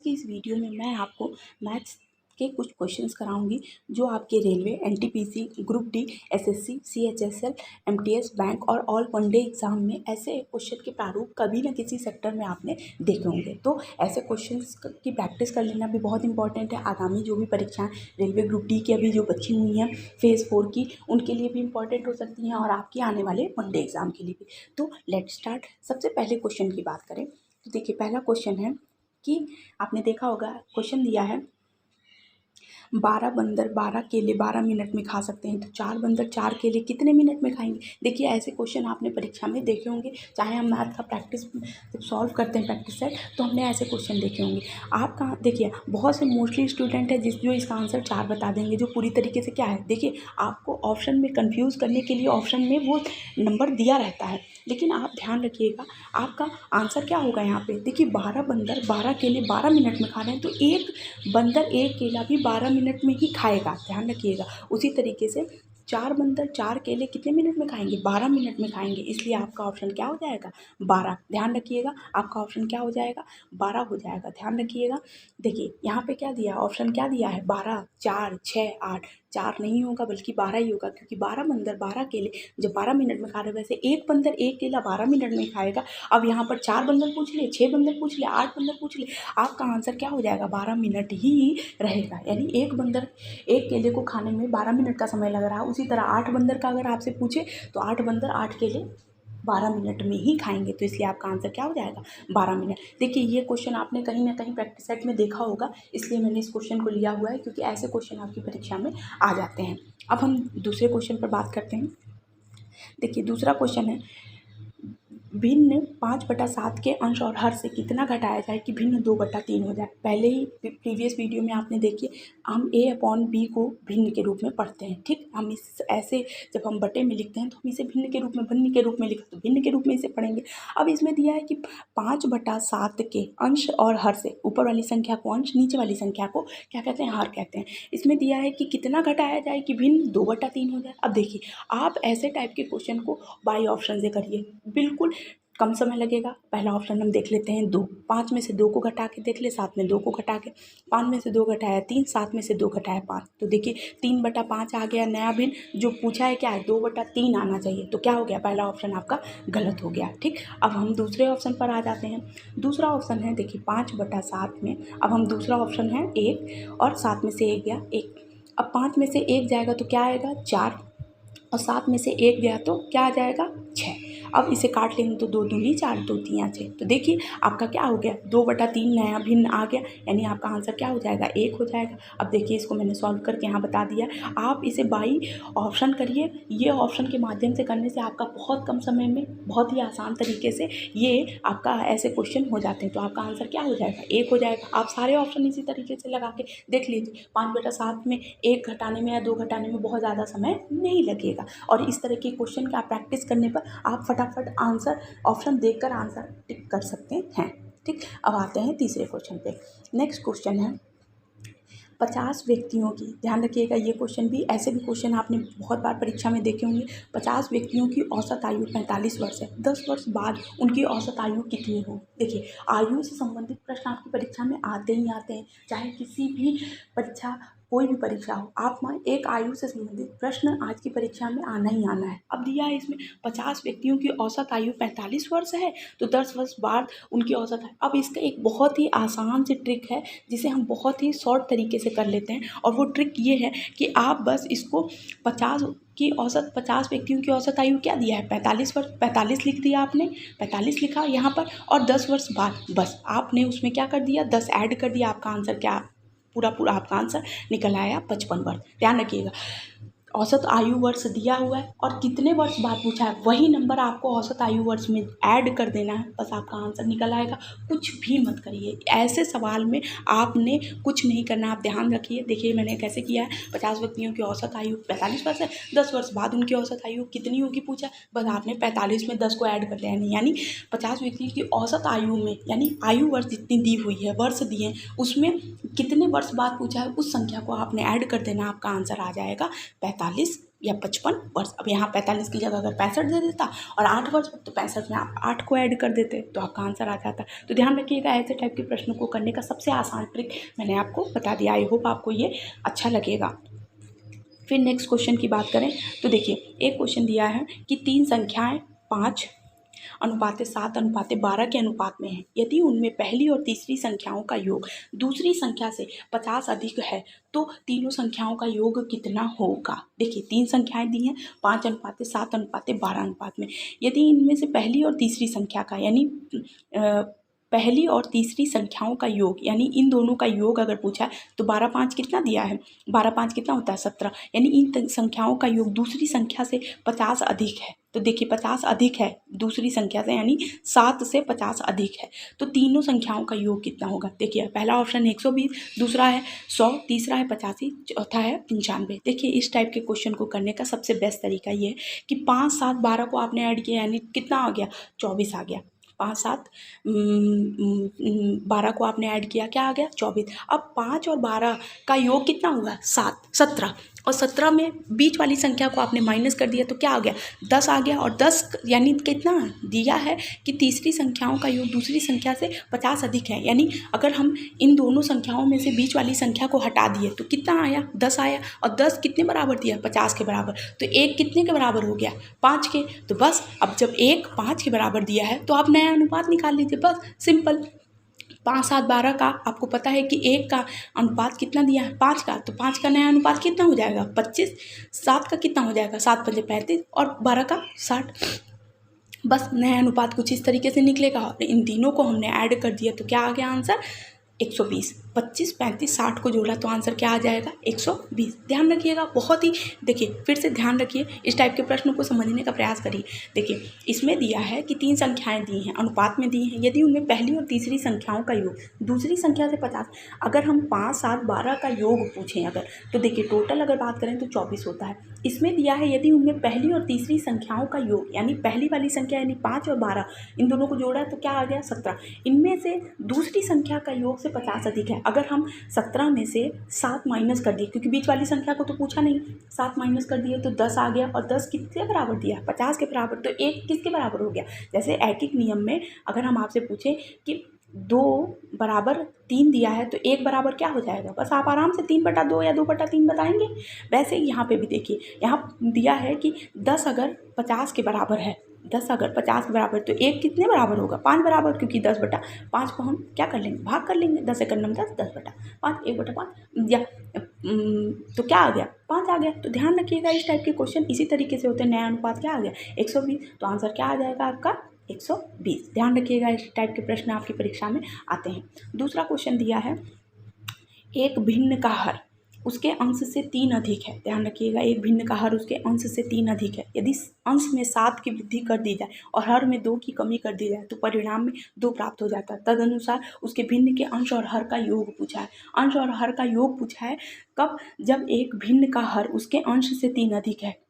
की इस वीडियो में मैं आपको मैथ्स के कुछ क्वेश्चंस कराऊंगी जो आपके railway, NTPC, group D, SSC, CHSL, MTS, bank और ऑल वनडे एग्जाम में ऐसे क्वेश्चन के प्रारूप कभी ना किसी सेक्टर में आपने देखे होंगे। तो ऐसे क्वेश्चंस की प्रैक्टिस कर लेना भी बहुत इंपॉर्टेंट है। आगामी जो भी परीक्षाएं रेलवे ग्रुप डी की अभी जो बची हुई हैं फेज़ 4 की, उनके लिए भी इंपॉर्टेंट हो सकती हैं और आपके आने वाले वनडे एग्जाम के लिए भी। तो लेट स्टार्ट। सबसे पहले क्वेश्चन की बात करें तो देखिए, पहला क्वेश्चन है कि आपने देखा होगा, क्वेश्चन दिया है 12 बंदर 12 केले 12 मिनट में खा सकते हैं, तो 4 बंदर 4 केले कितने मिनट में खाएंगे। देखिए, ऐसे क्वेश्चन आपने परीक्षा में देखे होंगे, चाहे हम मैथ का प्रैक्टिस जब सॉल्व करते हैं प्रैक्टिस सेट, तो हमने ऐसे क्वेश्चन देखे होंगे। आप कहाँ देखिए, बहुत से मोस्टली स्टूडेंट है जो इसका आंसर 4 बता देंगे, जो पूरी तरीके से क्या है। देखिए, आपको ऑप्शन में कन्फ्यूज़ करने के लिए ऑप्शन में वो नंबर दिया रहता है, लेकिन आप ध्यान रखिएगा आपका आंसर क्या होगा यहाँ पे। देखिए, 12 बंदर 12 केले 12 मिनट में खा रहे हैं, तो एक बंदर एक केला भी 12 मिनट में ही खाएगा, ध्यान रखिएगा। उसी तरीके से 4 बंदर 4 केले कितने मिनट में खाएंगे, 12 मिनट में खाएंगे, इसलिए आपका ऑप्शन क्या हो जाएगा, 12। ध्यान रखिएगा, आपका ऑप्शन क्या हो जाएगा, 12 हो जाएगा। ध्यान रखिएगा। देखिए, यहाँ पे क्या दिया, ऑप्शन क्या दिया है, 12, 4, 6, 8। 4 नहीं होगा बल्कि 12 ही होगा, क्योंकि 12 बंदर 12 केले जब 12 मिनट में खा रहे हैं, वैसे एक बंदर एक केला 12 मिनट में खाएगा। अब यहाँ पर 4 बंदर पूछ ले, 6 बंदर पूछ ले, 8 बंदर पूछ ले, आपका आंसर क्या हो जाएगा, 12 मिनट ही रहेगा। यानी एक बंदर एक केले को खाने में 12 मिनट का समय लग रहा है। उसी तरह 8 बंदर का अगर आपसे पूछे तो 8 बंदर 8 केले 12 मिनट में ही खाएंगे, तो इसलिए आपका आंसर क्या हो जाएगा, 12 मिनट। देखिए, ये क्वेश्चन आपने कहीं ना कहीं प्रैक्टिस सेट में देखा होगा, इसलिए मैंने इस क्वेश्चन को लिया हुआ है, क्योंकि ऐसे क्वेश्चन आपकी परीक्षा में आ जाते हैं। अब हम दूसरे क्वेश्चन पर बात करते हैं। देखिए, दूसरा क्वेश्चन है, भिन्न 5/7 के अंश और हर से कितना घटाया जाए कि भिन्न 2/3 हो जाए। पहले ही प्रीवियस वीडियो में आपने देखिए, हम a/b को भिन्न के रूप में पढ़ते हैं, ठीक। हम इस ऐसे जब हम बटे में लिखते हैं तो हम इसे भिन्न के रूप में, भिन्न के रूप में लिखते, तो भिन्न के रूप में इसे पढ़ेंगे। अब इसमें दिया है कि 5/7 के अंश और हर से, ऊपर वाली संख्या को अंश, नीचे वाली संख्या को क्या कहते हैं, हर कहते हैं। इसमें दिया है कि कितना घटाया जाए कि भिन्न 2/3 हो जाए। अब देखिए, आप ऐसे टाइप के क्वेश्चन को बाई ऑप्शन से करिए, बिल्कुल कम समय लगेगा। पहला ऑप्शन हम देख लेते हैं 2, 5 में से 2 को घटा के देख ले, 7 में 2 को घटा के, 5 में से 2 घटाया 3, 7 में से 2 घटाया 5, तो देखिए 3/5 आ गया। नया भिन्न जो पूछा है क्या है, 2/3 आना चाहिए, तो क्या हो गया, पहला ऑप्शन आपका गलत हो गया, ठीक। अब हम दूसरे ऑप्शन पर आ जाते हैं। दूसरा ऑप्शन है, देखिए 5/7 में, अब हम दूसरा ऑप्शन है 1 और 7 में से 1 गया 1। अब 5 में से 1 जाएगा तो क्या आएगा, 4, और 7 में से 1 गया तो क्या आ जाएगा, 6। अब इसे काट लेंगे तो 2 दूनी 4, 2 तियाँ 6, तो देखिए आपका क्या हो गया, 2/3 नया भिन्न आ गया, यानी आपका आंसर क्या हो जाएगा, 1 हो जाएगा। अब देखिए, इसको मैंने सॉल्व करके यहाँ बता दिया। आप इसे बाई ऑप्शन करिए। ये ऑप्शन के माध्यम से करने से आपका बहुत कम समय में, बहुत ही आसान तरीके से ये आपका ऐसे क्वेश्चन हो जाते हैं, तो आपका आंसर क्या हो जाएगा, 1 हो जाएगा। आप सारे ऑप्शन इसी तरीके से लगा के देख लीजिए। 5/7 में 1 घटाने में या 2 घटाने में बहुत ज़्यादा समय नहीं लगेगा, और इस तरह के क्वेश्चन का प्रैक्टिस करने पर आप फटाफट आंसर ऑप्शन देखकर आंसर टिक कर सकते हैं, ठीक। अब आते हैं तीसरे क्वेश्चन पे। नेक्स्ट क्वेश्चन है, 50 व्यक्तियों की, ध्यान रखिएगा, ये क्वेश्चन भी, ऐसे भी क्वेश्चन आपने बहुत बार परीक्षा में देखे होंगे। 50 व्यक्तियों की औसत आयु 45 वर्ष है, 10 वर्ष बाद उनकी औसत आयु कितनी हो। देखिए, आयु से संबंधित प्रश्न आपकी परीक्षा में आते ही आते हैं, चाहे किसी भी परीक्षा, कोई भी परीक्षा हो, आप में एक आयु से संबंधित प्रश्न आज की परीक्षा में आना ही आना है। अब दिया है इसमें 50 व्यक्तियों की औसत आयु 45 वर्ष है, तो 10 वर्ष बाद उनकी औसत है। अब इसका एक बहुत ही आसान सी ट्रिक है, जिसे हम बहुत ही शॉर्ट तरीके से कर लेते हैं, और वो ट्रिक ये है कि आप बस इसको 50 व्यक्तियों की औसत आयु क्या दिया है, 45 वर्ष, 45 लिख दिया आपने, 45 लिखा यहाँ पर, और 10 वर्ष बाद बस आपने उसमें क्या कर दिया, 10 ऐड कर दिया, आपका आंसर क्या, पूरा आपका आंसर निकल आया 55 वर्ष। ध्यान रखिएगा, औसत आयु वर्ष दिया हुआ है और कितने वर्ष बाद पूछा है, वही नंबर आपको औसत आयु वर्ष में ऐड कर देना है, बस आपका आंसर निकल आएगा। कुछ भी मत करिए, ऐसे सवाल में आपने कुछ नहीं करना, आप ध्यान रखिए। देखिए मैंने कैसे किया है, 50 व्यक्तियों की औसत आयु 45 वर्ष है, 10 वर्ष बाद उनकी औसत आयु कितनी होगी पूछा, बस आपने 45 में 10 को ऐड कर लिया, यानी 50 व्यक्तियों की औसत आयु में, यानी आयु वर्ष जितनी दी हुई है, वर्ष दिए, उसमें कितने वर्ष बाद पूछा है, उस संख्या को आपने ऐड कर देना, आपका आंसर आ जाएगा 45 या 55 वर्ष। अब यहाँ 45 की जगह अगर 65 दे देता और 8 वर्ष तो 65 में आप 8 को ऐड कर देते तो आपका आंसर आ जाता। तो ध्यान रखिएगा, ऐसे टाइप के प्रश्नों को करने का सबसे आसान ट्रिक मैंने आपको बता दिया। आई होप आपको ये अच्छा लगेगा। फिर नेक्स्ट क्वेश्चन की बात करें तो देखिए, एक क्वेश्चन दिया है कि 3 संख्याएँ 5:7:12 के अनुपात में है। यदि उनमें पहली और तीसरी संख्याओं का योग दूसरी संख्या से 50 अधिक है तो तीनों संख्याओं का योग कितना होगा। देखिए 3 संख्याएं दी हैं 5:7:12 अनुपात में। यदि इनमें से पहली और तीसरी संख्या का यानी पहली और तीसरी संख्याओं का योग यानी इन दोनों का योग अगर पूछा तो 12×5 कितना दिया है, 12×5 कितना होता है 17, यानी इन संख्याओं का योग दूसरी संख्या से 50 अधिक है। तो देखिए 50 अधिक है दूसरी संख्या से यानी 7 से 50 अधिक है, तो तीनों संख्याओं का योग कितना होगा। देखिए पहला ऑप्शन 120, दूसरा है 100, तीसरा है 85, चौथा है 95। देखिए इस टाइप के क्वेश्चन को करने का सबसे बेस्ट तरीका ये है कि 5, 7, 12 को आपने ऐड किया यानी कितना आ गया 24 आ गया। 5, 7, 12 को आपने ऐड किया क्या आ गया 24। अब 5 और 12 का योग कितना होगा 7, 17 और 17 में बीच वाली संख्या को आपने माइनस कर दिया तो क्या आ गया 10 आ गया। और 10 यानी कितना दिया है कि तीसरी संख्याओं का योग दूसरी संख्या से 50 अधिक है, यानी अगर हम इन दोनों संख्याओं में से बीच वाली संख्या को हटा दिए तो कितना आया 10 आया। और 10 कितने बराबर दिया 50 के बराबर, तो 1 कितने के बराबर हो गया 5 के। तो बस अब जब 1 5 के बराबर दिया है तो आप नया अनुपात निकाल लीजिए, बस सिंपल। 5, 7, 12 का आपको पता है कि 1 का अनुपात कितना दिया है 5 का, तो 5 का नया अनुपात कितना हो जाएगा 25। 7 का कितना हो जाएगा 7 × 5 = 35 और 12 का 60। बस नया अनुपात कुछ इस तरीके से निकलेगा। और इन तीनों को हमने ऐड कर दिया तो क्या आ गया आंसर 120। 25, 35, 60 को जोड़ा तो आंसर क्या आ जाएगा 120। ध्यान रखिएगा, बहुत ही देखिए फिर से ध्यान रखिए, इस टाइप के प्रश्नों को समझने का प्रयास करिए। देखिए इसमें दिया है कि 3 संख्याएं दी हैं अनुपात में दी हैं, यदि उनमें पहली और तीसरी संख्याओं का योग दूसरी संख्या से 50। अगर हम 5, 7, 12 का योग पूछें अगर तो देखिए टोटल अगर बात करें तो 24 होता है। इसमें दिया है यदि उनमें पहली और तीसरी संख्याओं का योग यानी पहली वाली संख्या यानी 5 और 12 इन दोनों को जोड़ा तो क्या आ गया 17। इनमें से दूसरी संख्या का योग से 50 अधिक है। अगर हम 17 में से 7 माइनस कर दिए क्योंकि बीच वाली संख्या को तो पूछा नहीं, 7 माइनस कर दिए तो 10 आ गया। और 10 किसके बराबर दिया 50 के बराबर, तो 1 किसके बराबर हो गया। जैसे ऐकिक नियम में अगर हम आपसे पूछें कि 2 बराबर 3 दिया है तो 1 बराबर क्या हो जाएगा, बस आप आराम से 3/2 या 2/3 बताएंगे। वैसे ही यहाँ पे भी देखिए यहाँ दिया है कि 10 अगर 50 के बराबर है, 10 अगर 50 के बराबर तो 1 कितने बराबर होगा 5 बराबर, क्योंकि 10/5 को हम क्या कर लेंगे भाग कर लेंगे। 10 × 9 = 10, 10/5 1/5 या तो क्या आ गया 5 आ गया। तो ध्यान रखिएगा इस टाइप के क्वेश्चन इसी तरीके से होते हैं। नया अनुपात क्या आ गया 120, तो आंसर क्या आ जाएगा आपका 120। ध्यान रखिएगा इस टाइप के प्रश्न आपकी परीक्षा में आते हैं। दूसरा क्वेश्चन दिया है एक भिन्न का हर उसके अंश से 3 अधिक है। ध्यान रखिएगा एक भिन्न का हर उसके अंश से 3 अधिक है। यदि अंश में 7 की वृद्धि कर दी जाए और हर में 2 की कमी कर दी जाए तो परिणाम में 2 प्राप्त हो जाता है। तदनुसार उसके भिन्न के अंश और हर का योग पूछा है। अंश और हर का योग पूछा है कब, जब एक भिन्न का हर उसके अंश से 3 अधिक है।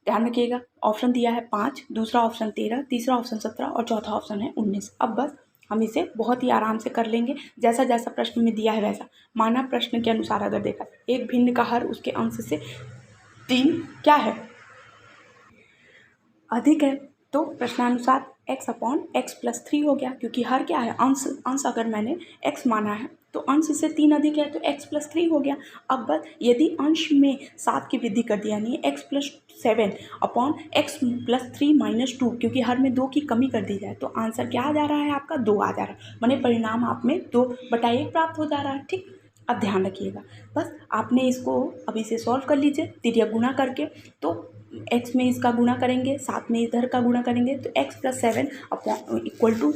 ध्यान रखिएगा ऑप्शन दिया है 5, दूसरा ऑप्शन 13, तीसरा ऑप्शन 17 और चौथा ऑप्शन है 19। अब बस हम इसे बहुत ही आराम से कर लेंगे, जैसा जैसा प्रश्न में दिया है वैसा। माना प्रश्न के अनुसार अगर देखा एक भिन्न का हर उसके अंश से 3 क्या है अधिक है, तो प्रश्नानुसार x/x+3 हो गया, क्योंकि हर क्या है अंश अगर मैंने x माना है तो अंश से 3 अधिक है तो x+3 हो गया। अब बस यदि अंश में 7 की वृद्धि कर दिया यानी x+7/x+3 - 2, क्योंकि हर में 2 की कमी कर दी जाए तो आंसर क्या आ जा रहा है आपका 2 आ जा रहा है, माने परिणाम आप में 2/1 प्राप्त हो जा रहा है। ठीक, अब ध्यान रखिएगा बस आपने इसको अब इसे सॉल्व कर लीजिए तिर्यक गुणा करके। तो x में इसका गुणा करेंगे 7 में इधर का गुणा करेंगे तो x+7 =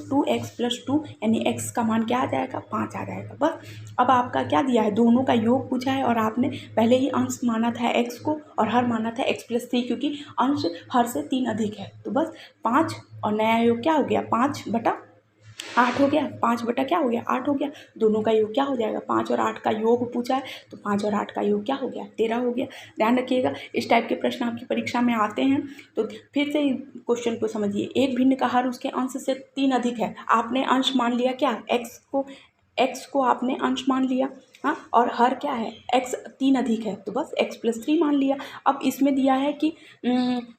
2x+2 यानी x का मान क्या आ जाएगा 5 आ जाएगा। बस अब आपका क्या दिया है दोनों का योग पूछा है और आपने पहले ही अंश माना था x को और हर माना था x+3, क्योंकि अंश हर से 3 अधिक है। तो बस 5 और नया योग क्या हो गया 5/8 हो गया। 5 क्या हो गया 8 हो गया। दोनों का योग क्या हो जाएगा 5 और 8 का योग पूछा है तो 5 और 8 का योग क्या हो गया 13 हो गया। ध्यान रखिएगा इस टाइप के प्रश्न आपकी परीक्षा में आते हैं। तो फिर से क्वेश्चन को समझिए एक भिन्न का हर उसके अंश से 3 अधिक है। आपने अंश मान लिया क्या x को एक्स को आपने अंश मान लिया, हाँ, और हर क्या है, एक्स 3 अधिक है तो बस x+3 मान लिया। अब इसमें दिया है कि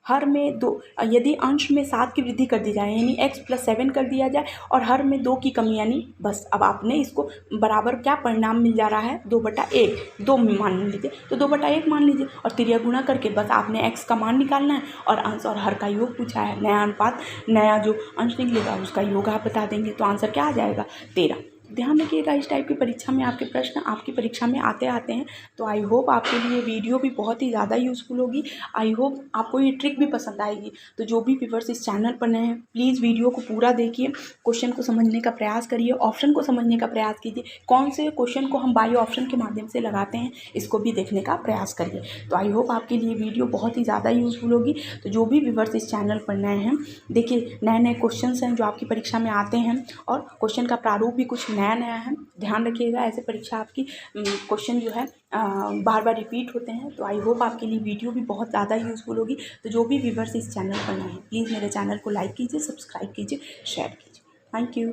हर में 2, यदि अंश में 7 की वृद्धि कर दी जाए यानी x+7 कर दिया जाए और हर में 2 की कमी यानी बस। अब आपने इसको बराबर क्या परिणाम मिल जा रहा है, 2/1, 2 मान लीजिए तो 2/1 मान लीजिए और त्रिया गुणा करके बस आपने x का मान निकालना है और अंश और हर का योग पूछा है। नया अनुपात, नया जो अंश निकलेगा उसका योग आप बता देंगे तो आंसर क्या आ जाएगा, 13। ध्यान रखिएगा, इस टाइप की परीक्षा में आपके प्रश्न आपकी परीक्षा में आते हैं। तो आई होप आपके लिए वीडियो भी बहुत ही ज़्यादा यूज़फुल होगी। आई होप आपको ये ट्रिक भी पसंद आएगी। तो जो भी व्यूअर्स इस चैनल पर नए हैं प्लीज़ वीडियो को पूरा देखिए, क्वेश्चन को समझने का प्रयास करिए, ऑप्शन को समझने का प्रयास कीजिए, कौन से क्वेश्चन को हम बाई ऑप्शन के माध्यम से लगाते हैं इसको भी देखने का प्रयास करिए। तो आई होप आपके लिए वीडियो बहुत ही ज़्यादा यूज़फुल होगी। तो जो भी व्यूअर्स इस चैनल पर नए हैं, देखिए नए नए क्वेश्चन हैं जो आपकी परीक्षा में आते हैं और क्वेश्चन का प्रारूप भी कुछ नया है। ध्यान रखिएगा, ऐसे परीक्षा आपकी क्वेश्चन जो है बार बार रिपीट होते हैं। तो आई होप आपके लिए वीडियो भी बहुत ज़्यादा यूज़फुल होगी। तो जो भी व्यूअर्स इस चैनल पर नए हैं प्लीज़ मेरे चैनल को लाइक कीजिए, सब्सक्राइब कीजिए, शेयर कीजिए। Thank you.